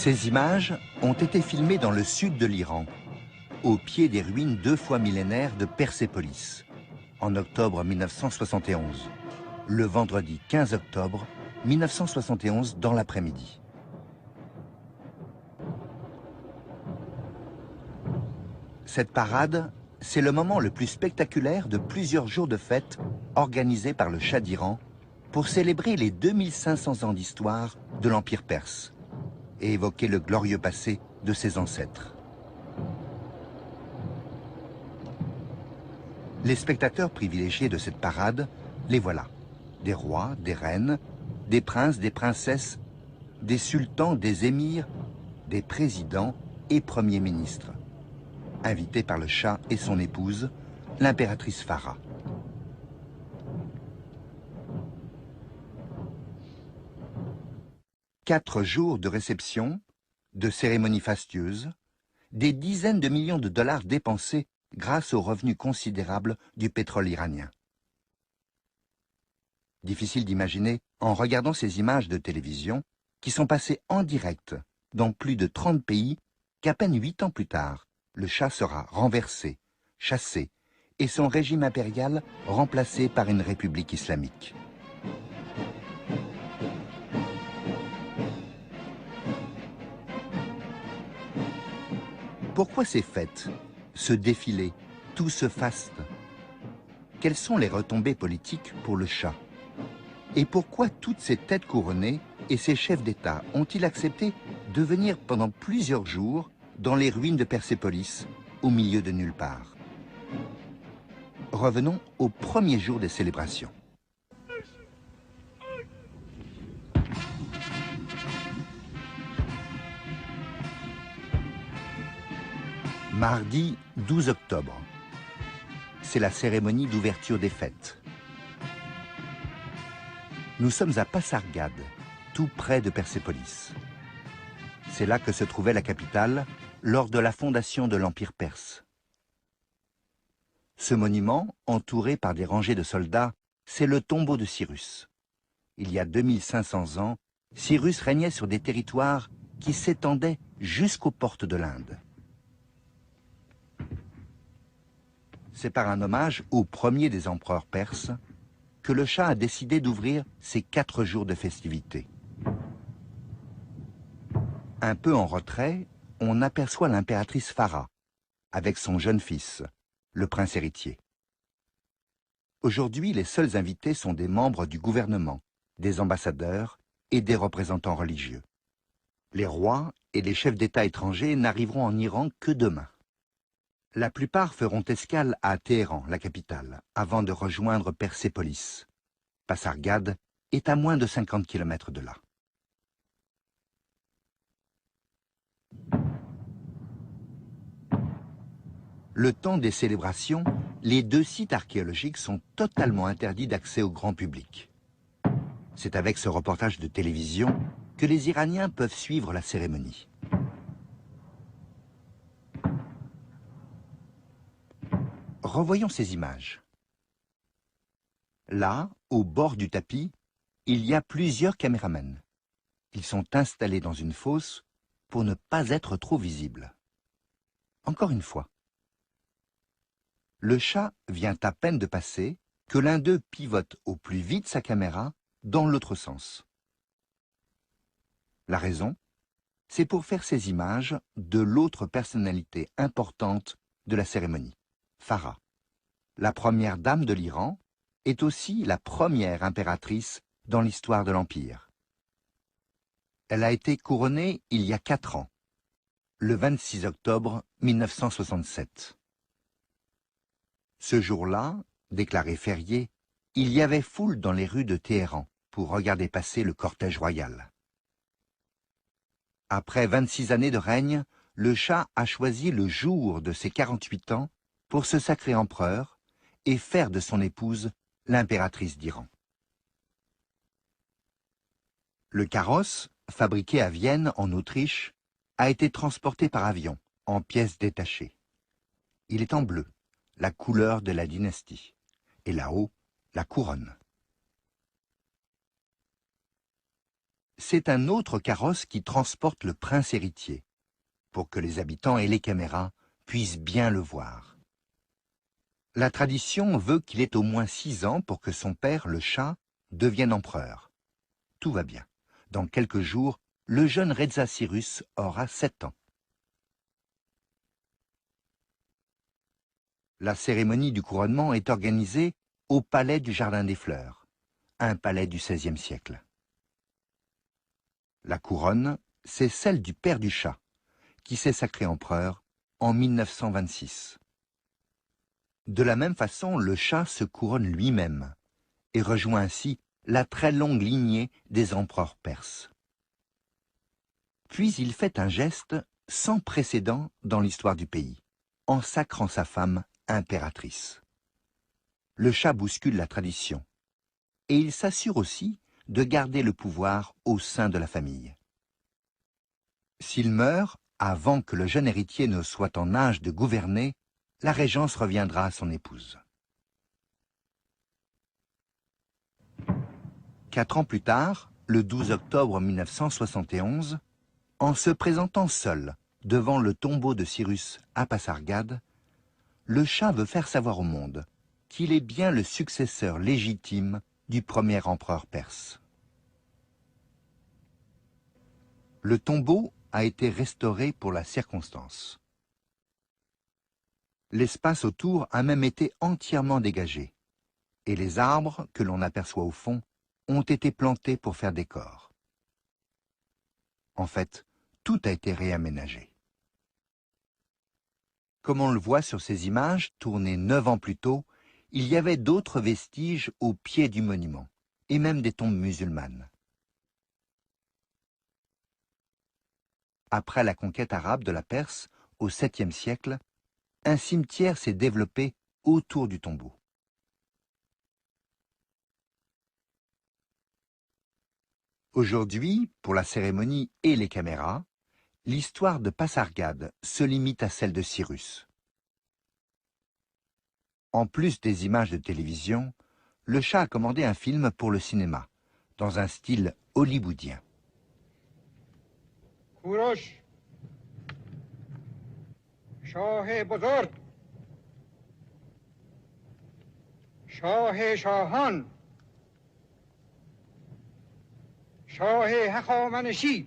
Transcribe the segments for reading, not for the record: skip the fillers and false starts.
Ces images ont été filmées dans le sud de l'Iran, au pied des ruines 2 fois millénaires de Persépolis, en octobre 1971, le vendredi 15 octobre 1971 dans l'après-midi. Cette parade, c'est le moment le plus spectaculaire de plusieurs jours de fête organisés par le Shah d'Iran pour célébrer les 2500 ans d'histoire de l'Empire perse et évoquer le glorieux passé de ses ancêtres. Les spectateurs privilégiés de cette parade, les voilà. Des rois, des reines, des princes, des princesses, des sultans, des émirs, des présidents et premiers ministres, invités par le Shah et son épouse, l'impératrice Farah. Quatre jours de réception, de cérémonies fastueuses, des dizaines de millions de dollars dépensés grâce aux revenus considérables du pétrole iranien. Difficile d'imaginer, en regardant ces images de télévision, qui sont passées en direct dans plus de 30 pays, qu'à peine 8 ans plus tard, le Shah sera renversé, chassé, et son régime impérial remplacé par une république islamique. Pourquoi ces fêtes, ce défilé, tout ce faste? Quelles sont les retombées politiques pour le Shah? Et pourquoi toutes ces têtes couronnées et ces chefs d'État ont-ils accepté de venir pendant plusieurs jours dans les ruines de Persépolis, au milieu de nulle part? Revenons au premier jour des célébrations. Mardi 12 octobre. C'est la cérémonie d'ouverture des fêtes. Nous sommes à Pasargad, tout près de Persépolis. C'est là que se trouvait la capitale lors de la fondation de l'Empire perse. Ce monument, entouré par des rangées de soldats, c'est le tombeau de Cyrus. Il y a 2500 ans, Cyrus régnait sur des territoires qui s'étendaient jusqu'aux portes de l'Inde. C'est par un hommage au premier des empereurs perses que le Shah a décidé d'ouvrir ces 4 jours de festivités. Un peu en retrait, on aperçoit l'impératrice Farah, avec son jeune fils, le prince héritier. Aujourd'hui, les seuls invités sont des membres du gouvernement, des ambassadeurs et des représentants religieux. Les rois et les chefs d'État étrangers n'arriveront en Iran que demain. La plupart feront escale à Téhéran, la capitale, avant de rejoindre Persépolis. Pasargad est à moins de 50 km de là. Le temps des célébrations, les 2 sites archéologiques sont totalement interdits d'accès au grand public. C'est avec ce reportage de télévision que les Iraniens peuvent suivre la cérémonie. Revoyons ces images. Là, au bord du tapis, il y a plusieurs caméramans. Ils sont installés dans une fosse pour ne pas être trop visibles. Encore une fois. Le Shah vient à peine de passer que l'un d'eux pivote au plus vite sa caméra dans l'autre sens. La raison, c'est pour faire ces images de l'autre personnalité importante de la cérémonie, Farah. La première dame de l'Iran est aussi la première impératrice dans l'histoire de l'Empire. Elle a été couronnée il y a 4 ans, le 26 octobre 1967. Ce jour-là, déclaré férié, il y avait foule dans les rues de Téhéran pour regarder passer le cortège royal. Après 26 années de règne, le Shah a choisi le jour de ses 48 ans pour se sacrer empereur et faire de son épouse l'impératrice d'Iran. Le carrosse, fabriqué à Vienne, en Autriche, a été transporté par avion, en pièces détachées. Il est en bleu, la couleur de la dynastie, et là-haut, la couronne. c'est un autre carrosse qui transporte le prince héritier, pour que les habitants et les caméras puissent bien le voir. La tradition veut qu'il ait au moins 6 ans pour que son père, le Shah, devienne empereur. Tout va bien. Dans quelques jours, le jeune Reza Cyrus aura 7 ans. La cérémonie du couronnement est organisée au palais du Jardin des Fleurs, un palais du XVIe siècle. La couronne, c'est celle du père du Shah, qui s'est sacré empereur en 1926. De la même façon, le Shah se couronne lui-même et rejoint ainsi la très longue lignée des empereurs perses. Puis il fait un geste sans précédent dans l'histoire du pays, en sacrant sa femme impératrice. Le Shah bouscule la tradition, et il s'assure aussi de garder le pouvoir au sein de la famille. S'il meurt avant que le jeune héritier ne soit en âge de gouverner, la régence reviendra à son épouse. 4 ans plus tard, le 12 octobre 1971, en se présentant seul devant le tombeau de Cyrus à Pasargade, le Shah veut faire savoir au monde qu'il est bien le successeur légitime du premier empereur perse. Le tombeau a été restauré pour la circonstance. L'espace autour a même été entièrement dégagé, et les arbres que l'on aperçoit au fond ont été plantés pour faire décor. En fait, tout a été réaménagé. Comme on le voit sur ces images, tournées 9 ans plus tôt, il y avait d'autres vestiges au pied du monument, et même des tombes musulmanes. Après la conquête arabe de la Perse, au 7e siècle, un cimetière s'est développé autour du tombeau. Aujourd'hui, pour la cérémonie et les caméras, l'histoire de Pasargade se limite à celle de Cyrus. En plus des images de télévision, le Shah a commandé un film pour le cinéma, dans un style hollywoodien. کوروش شاه بزرگ شاه شاهان شاه هخامنشی.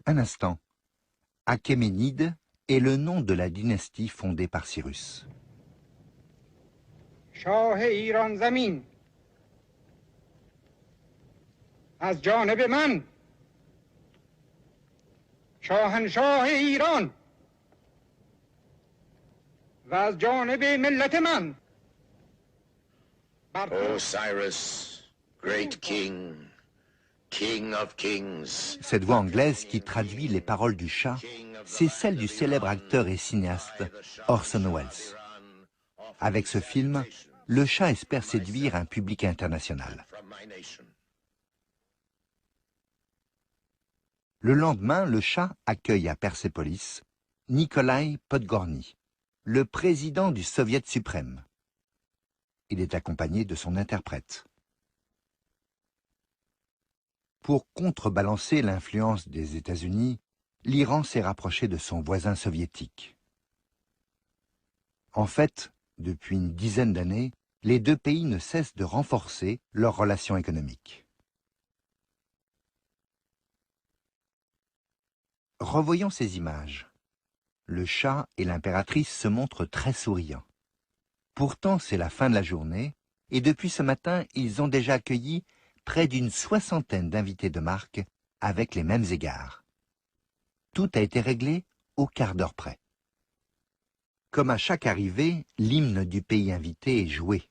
Un instant. Achéménide est le nom de la dynastie fondée par Cyrus. شاه ایران زمین از جانب من شاهنشاه ایران و از جانب ملت من. Osiris, great king, king of kings. Cette voix anglaise qui traduit les paroles du Shah, c'est celle du célèbre acteur et cinéaste Orson Welles. Avec ce film, le Shah espère séduire un public international. Le lendemain, le Shah accueille à Persépolis Nikolaï Podgorny, le président du Soviet suprême. Il est accompagné de son interprète. Pour contrebalancer l'influence des États-Unis, l'Iran s'est rapproché de son voisin soviétique. En fait, depuis une dizaine d'années, les deux pays ne cessent de renforcer leurs relations économiques. Revoyons ces images. Le Shah et l'impératrice se montrent très souriants. Pourtant, c'est la fin de la journée, et depuis ce matin, ils ont déjà accueilli près d'une 60aine d'invités de marque avec les mêmes égards. Tout a été réglé au quart d'heure près. Comme à chaque arrivée, l'hymne du pays invité est joué.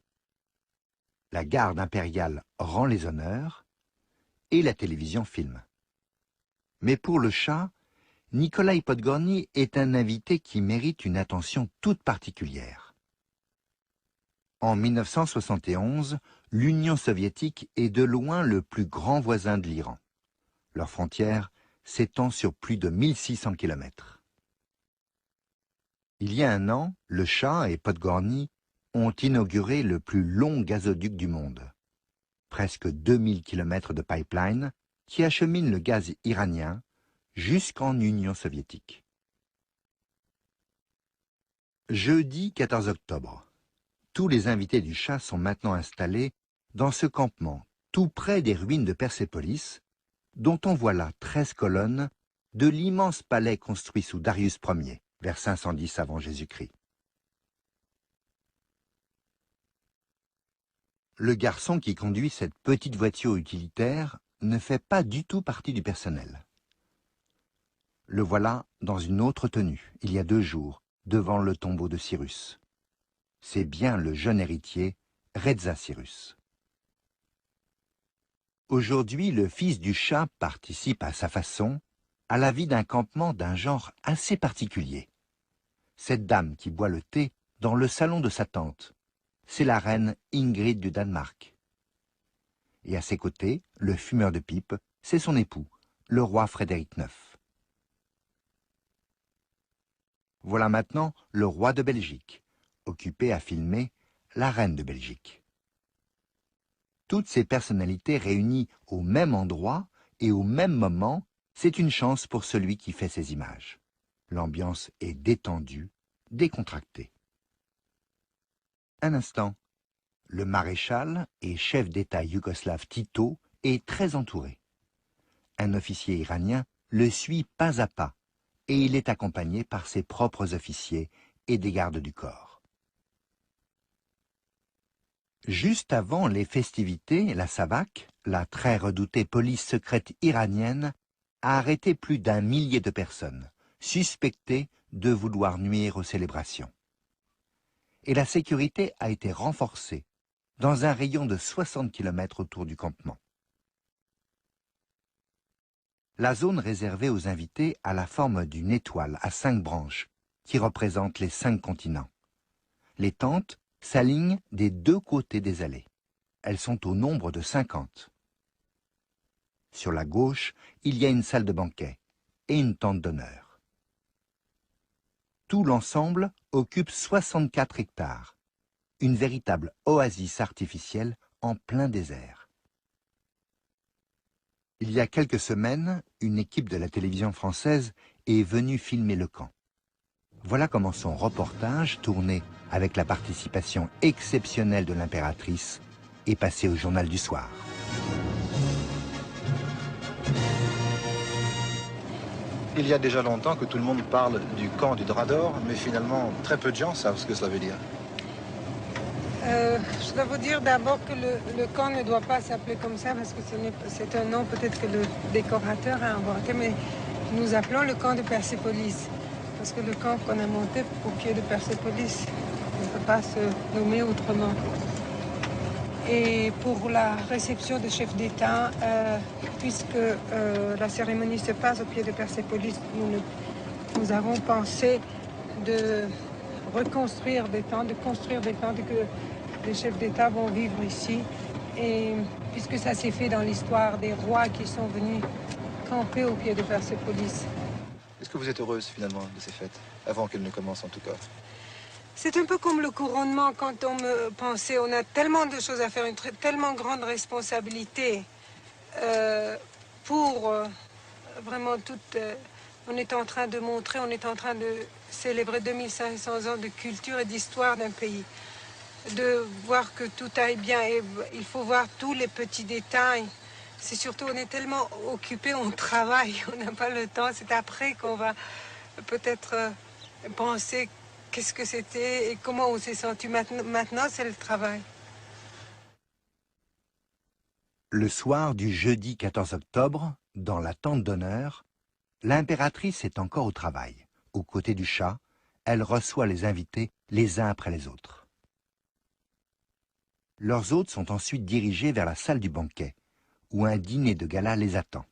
La garde impériale rend les honneurs et la télévision filme. Mais pour le Shah, Nikolaï Podgorny est un invité qui mérite une attention toute particulière. En 1971, l'Union soviétique est de loin le plus grand voisin de l'Iran. Leur frontière s'étend sur plus de 1600 km. Il y a un an, le Shah et Podgorny ont inauguré le plus long gazoduc du monde. Presque 2000 km de pipeline qui achemine le gaz iranien jusqu'en Union soviétique. Jeudi 14 octobre. Tous les invités du Shah sont maintenant installés dans ce campement, tout près des ruines de Persépolis, dont on voit là 13 colonnes de l'immense palais construit sous Darius Ier, vers 510 avant Jésus-Christ. Le garçon qui conduit cette petite voiture utilitaire ne fait pas du tout partie du personnel. Le voilà dans une autre tenue, il y a 2 jours, devant le tombeau de Cyrus. C'est bien le jeune héritier, Reza Cyrus. Aujourd'hui, le fils du Shah participe à sa façon à la vie d'un campement d'un genre assez particulier. Cette dame qui boit le thé dans le salon de sa tante, c'est la reine Ingrid du Danemark. Et à ses côtés, le fumeur de pipe, c'est son époux, le roi Frédéric IX. Voilà maintenant le roi de Belgique, occupé à filmer la reine de Belgique. Toutes ces personnalités réunies au même endroit et au même moment, c'est une chance pour celui qui fait ces images. L'ambiance est détendue, décontractée. Un instant. Le maréchal et chef d'État yougoslave Tito est très entouré. Un officier iranien le suit pas à pas et il est accompagné par ses propres officiers et des gardes du corps. Juste avant les festivités, la SAVAK, la très redoutée police secrète iranienne, a arrêté plus d'1 millier de personnes, suspectées de vouloir nuire aux célébrations. Et la sécurité a été renforcée dans un rayon de 60 km autour du campement. La zone réservée aux invités a la forme d'une étoile à 5 branches, qui représente les 5 continents. Les tentes s'alignent des 2 côtés des allées. Elles sont au nombre de 50. Sur la gauche, il y a une salle de banquet et une tente d'honneur. Tout l'ensemble occupe 64 hectares, une véritable oasis artificielle en plein désert. Il y a quelques semaines, une équipe de la télévision française est venue filmer le camp. Voilà comment son reportage, tourné avec la participation exceptionnelle de l'impératrice, est passé au journal du soir. Il y a déjà longtemps que tout le monde parle du camp du Drap d'Or, mais finalement, très peu de gens savent ce que cela veut dire. Je dois vous dire d'abord que le camp ne doit pas s'appeler comme ça, parce que c'est un nom peut-être que le décorateur a inventé, mais nous appelons le camp de Persépolis. Parce que le camp qu'on a monté au pied de Persépolis ne peut pas se nommer autrement. Et pour la réception des chefs d'État, puisque la cérémonie se passe au pied de Persépolis, nous avons pensé de reconstruire des tentes, de construire des tentes que les chefs d'État vont vivre ici. Et puisque ça s'est fait dans l'histoire des rois qui sont venus camper au pied de Persépolis. Est-ce que vous êtes heureuse finalement de ces fêtes, avant qu'elles ne commencent en tout cas? C'est un peu comme le couronnement quand on me pensait, on a tellement de choses à faire, une tellement grande responsabilité pour vraiment toute... on est en train de montrer, on est en train de célébrer 2500 ans de culture et d'histoire d'un pays. De voir que tout aille bien, et il faut voir tous les petits détails. C'est surtout, on est tellement occupé, on travaille, on n'a pas le temps. C'est après qu'on va peut-être penser qu'est-ce que c'était et comment on s'est senti. Maintenant, c'est le travail. Le soir du jeudi 14 octobre, dans la tente d'honneur, l'impératrice est encore au travail. Aux côtés du Shah, elle reçoit les invités les uns après les autres. Leurs hôtes sont ensuite dirigés vers la salle du banquet, où un dîner de gala les attend.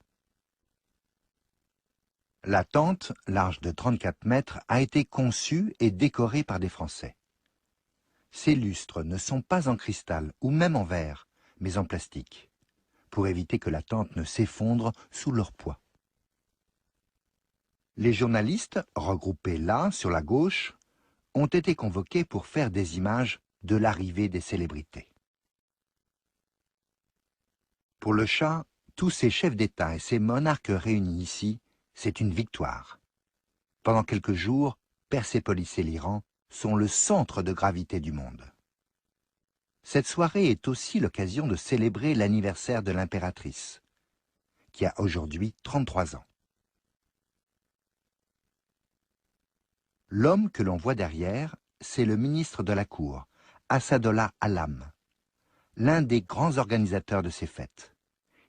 La tente, large de 34 mètres, a été conçue et décorée par des Français. Ces lustres ne sont pas en cristal ou même en verre, mais en plastique, pour éviter que la tente ne s'effondre sous leur poids. Les journalistes, regroupés là, sur la gauche, ont été convoqués pour faire des images de l'arrivée des célébrités. Pour le Shah, tous ces chefs d'État et ces monarques réunis ici, c'est une victoire. Pendant quelques jours, Persépolis et l'Iran sont le centre de gravité du monde. Cette soirée est aussi l'occasion de célébrer l'anniversaire de l'impératrice, qui a aujourd'hui 33 ans. L'homme que l'on voit derrière, c'est le ministre de la cour, Assadollah Alam, l'un des grands organisateurs de ces fêtes.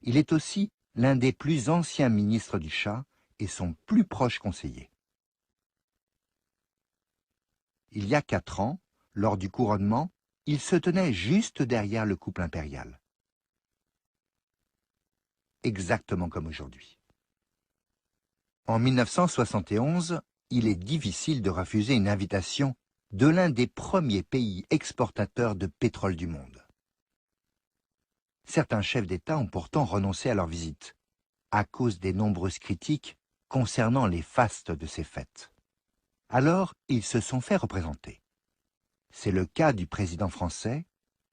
Il est aussi l'un des plus anciens ministres du Shah et son plus proche conseiller. Il y a 4 ans, lors du couronnement, il se tenait juste derrière le couple impérial. Exactement comme aujourd'hui. En 1971, il est difficile de refuser une invitation de l'un des premiers pays exportateurs de pétrole du monde. Certains chefs d'État ont pourtant renoncé à leur visite, à cause des nombreuses critiques concernant les fastes de ces fêtes. Alors, ils se sont fait représenter. C'est le cas du président français,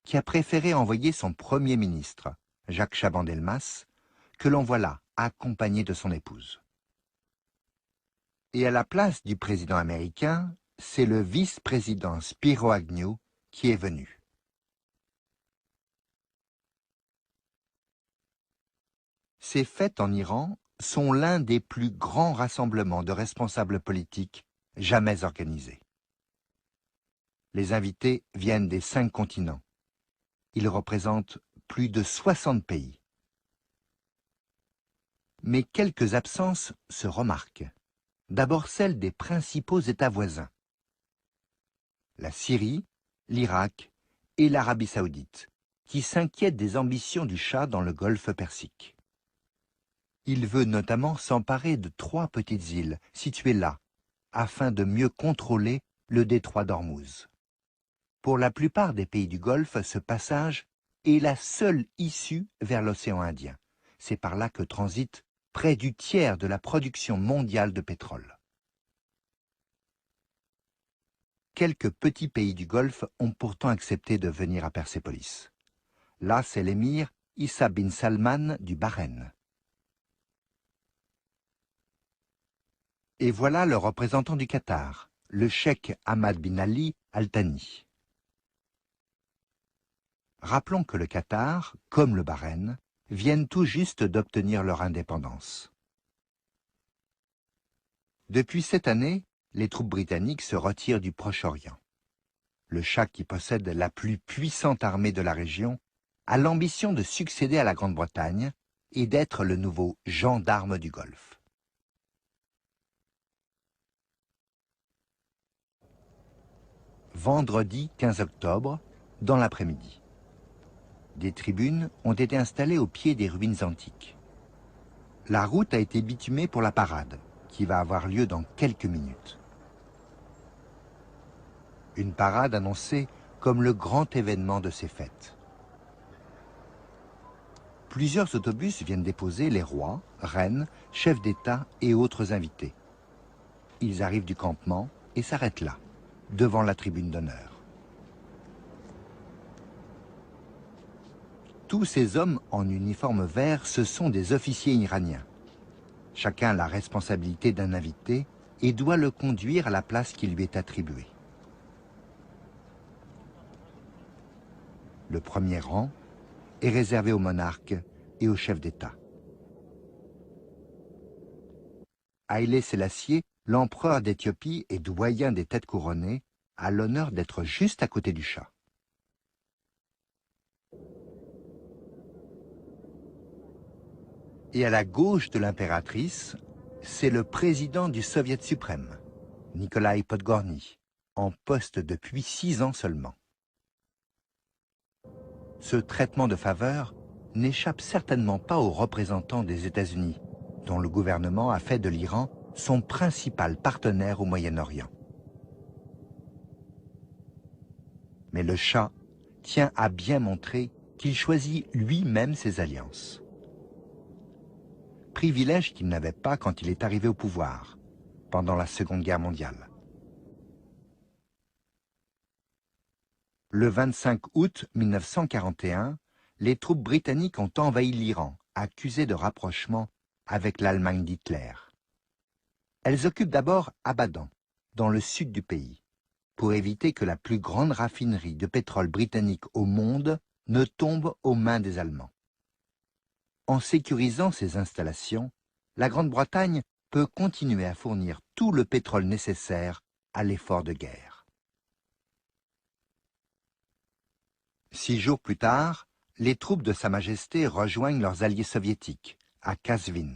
qui a préféré envoyer son Premier ministre, Jacques Chaban-Delmas, que l'on voit là, accompagné de son épouse. Et à la place du président américain, c'est le vice-président Spiro Agnew qui est venu. Ces fêtes en Iran sont l'un des plus grands rassemblements de responsables politiques jamais organisés. Les invités viennent des 5 continents. Ils représentent plus de 60 pays. Mais quelques absences se remarquent. D'abord celle des principaux États voisins. La Syrie, l'Irak et l'Arabie saoudite, qui s'inquiètent des ambitions du Shah dans le golfe Persique. Il veut notamment s'emparer de 3 petites îles situées là, afin de mieux contrôler le détroit d'Ormuz. Pour la plupart des pays du Golfe, ce passage est la seule issue vers l'océan Indien. C'est par là que transite près du tiers de la production mondiale de pétrole. Quelques petits pays du Golfe ont pourtant accepté de venir à Persépolis. Là, c'est l'émir Issa bin Salman du Bahreïn. Et voilà le représentant du Qatar, le cheikh Ahmad bin Ali Al Thani. Rappelons que le Qatar, comme le Bahreïn, viennent tout juste d'obtenir leur indépendance. Depuis cette année, les troupes britanniques se retirent du Proche-Orient. Le Shah, qui possède la plus puissante armée de la région, a l'ambition de succéder à la Grande-Bretagne et d'être le nouveau gendarme du Golfe. Vendredi 15 octobre, dans l'après-midi. Des tribunes ont été installées au pied des ruines antiques. La route a été bitumée pour la parade, qui va avoir lieu dans quelques minutes. Une parade annoncée comme le grand événement de ces fêtes. Plusieurs autobus viennent déposer les rois, reines, chefs d'État et autres invités. Ils arrivent du campement et s'arrêtent là, devant la tribune d'honneur. Tous ces hommes en uniforme vert, ce sont des officiers iraniens. Chacun a la responsabilité d'un invité et doit le conduire à la place qui lui est attribuée. Le premier rang est réservé aux monarques et aux chefs d'État. Haïlé Sélassié, l'empereur d'Éthiopie et doyen des têtes couronnées, a l'honneur d'être juste à côté du Shah. Et à la gauche de l'impératrice, c'est le président du Soviet suprême, Nikolaï Podgorny, en poste depuis 6 ans seulement. Ce traitement de faveur n'échappe certainement pas aux représentants des États-Unis, dont le gouvernement a fait de l'Iran son principal partenaire au Moyen-Orient. Mais le Shah tient à bien montrer qu'il choisit lui-même ses alliances. Privilège qu'il n'avait pas quand il est arrivé au pouvoir, pendant la Seconde Guerre mondiale. Le 25 août 1941, les troupes britanniques ont envahi l'Iran, accusées de rapprochement avec l'Allemagne d'Hitler. Elles occupent d'abord Abadan, dans le sud du pays, pour éviter que la plus grande raffinerie de pétrole britannique au monde ne tombe aux mains des Allemands. En sécurisant ces installations, la Grande-Bretagne peut continuer à fournir tout le pétrole nécessaire à l'effort de guerre. 6 jours plus tard, les troupes de Sa Majesté rejoignent leurs alliés soviétiques, à Kazvin,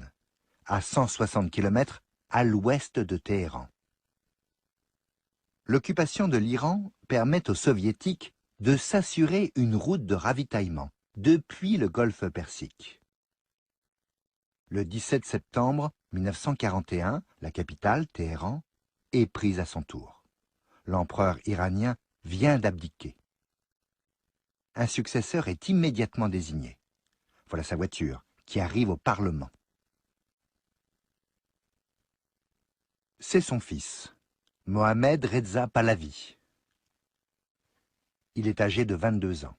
à 160 km à l'ouest de Téhéran. L'occupation de l'Iran permet aux Soviétiques de s'assurer une route de ravitaillement depuis le golfe Persique. Le 17 septembre 1941, la capitale, Téhéran, est prise à son tour. L'empereur iranien vient d'abdiquer. Un successeur est immédiatement désigné. Voilà sa voiture, qui arrive au Parlement. C'est son fils, Mohammad Reza Pahlavi. Il est âgé de 22 ans.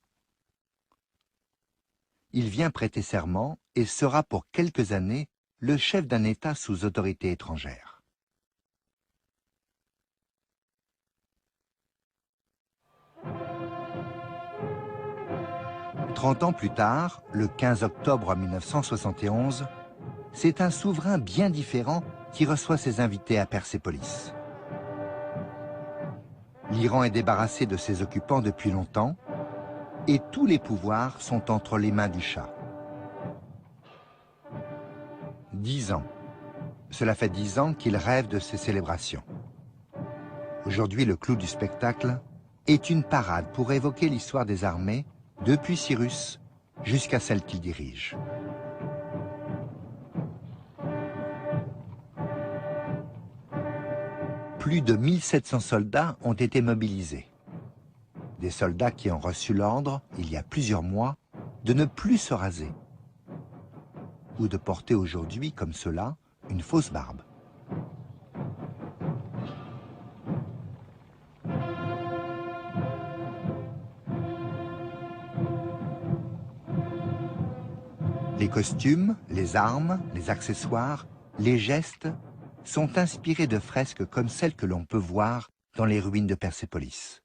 Il vient prêter serment et sera pour quelques années le chef d'un État sous autorité étrangère. « 30 ans plus tard, le 15 octobre 1971, c'est un souverain bien différent qui reçoit ses invités à Persépolis. L'Iran est débarrassé de ses occupants depuis longtemps et tous les pouvoirs sont entre les mains du Shah. 10 ans. Cela fait 10 ans qu'il rêve de ces célébrations. Aujourd'hui, le clou du spectacle est une parade pour évoquer l'histoire des armées depuis Cyrus jusqu'à celle qu'il dirige. Plus de 1700 soldats ont été mobilisés. Des soldats qui ont reçu l'ordre, il y a plusieurs mois, de ne plus se raser. Ou de porter aujourd'hui, comme cela, une fausse barbe. Les costumes, les armes, les accessoires, les gestes sont inspirés de fresques comme celles que l'on peut voir dans les ruines de Persépolis.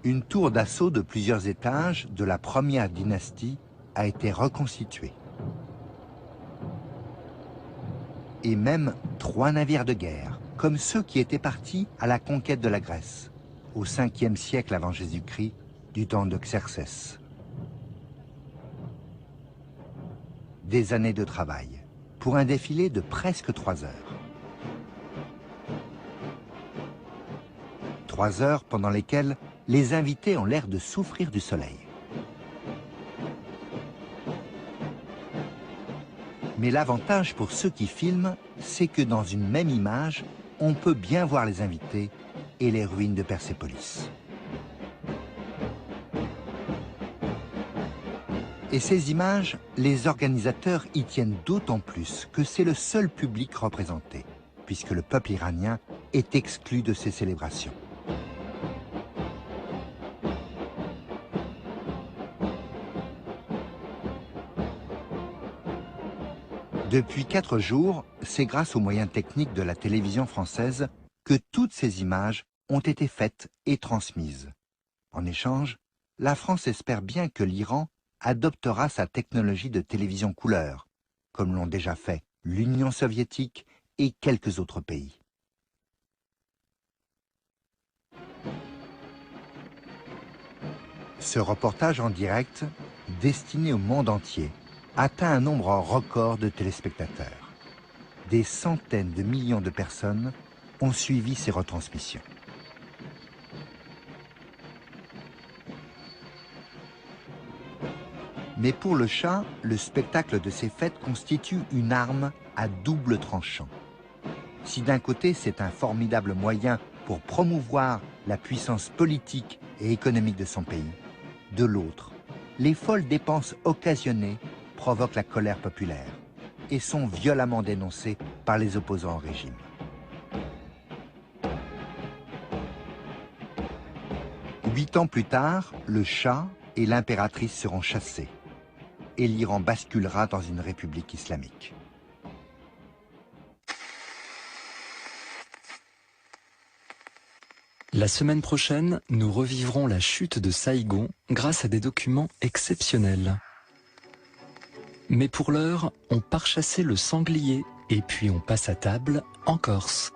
Une tour d'assaut de plusieurs étages de la première dynastie a été reconstituée. Et même 3 navires de guerre, comme ceux qui étaient partis à la conquête de la Grèce, au 5e siècle avant Jésus-Christ, du temps de Xerxès. Des années de travail, pour un défilé de presque 3 heures. 3 heures pendant lesquelles les invités ont l'air de souffrir du soleil. Mais l'avantage pour ceux qui filment, c'est que dans une même image, on peut bien voir les invités et les ruines de Persépolis. Et ces images, les organisateurs y tiennent d'autant plus que c'est le seul public représenté, puisque le peuple iranien est exclu de ces célébrations. Depuis 4 jours, c'est grâce aux moyens techniques de la télévision française que toutes ces images ont été faites et transmises. En échange, la France espère bien que l'Iran adoptera sa technologie de télévision couleur, comme l'ont déjà fait l'Union soviétique et quelques autres pays. Ce reportage en direct, destiné au monde entier, atteint un nombre record de téléspectateurs. Des centaines de millions de personnes ont suivi ces retransmissions. Mais pour le Shah, le spectacle de ces fêtes constitue une arme à double tranchant. Si d'un côté c'est un formidable moyen pour promouvoir la puissance politique et économique de son pays, de l'autre, les folles dépenses occasionnées provoquent la colère populaire et sont violemment dénoncées par les opposants au régime. Huit ans plus tard, le Shah et l'impératrice seront chassés et l'Iran basculera dans une république islamique. La semaine prochaine, nous revivrons la chute de Saïgon grâce à des documents exceptionnels. Mais pour l'heure, on part chasser le sanglier et puis on passe à table en Corse.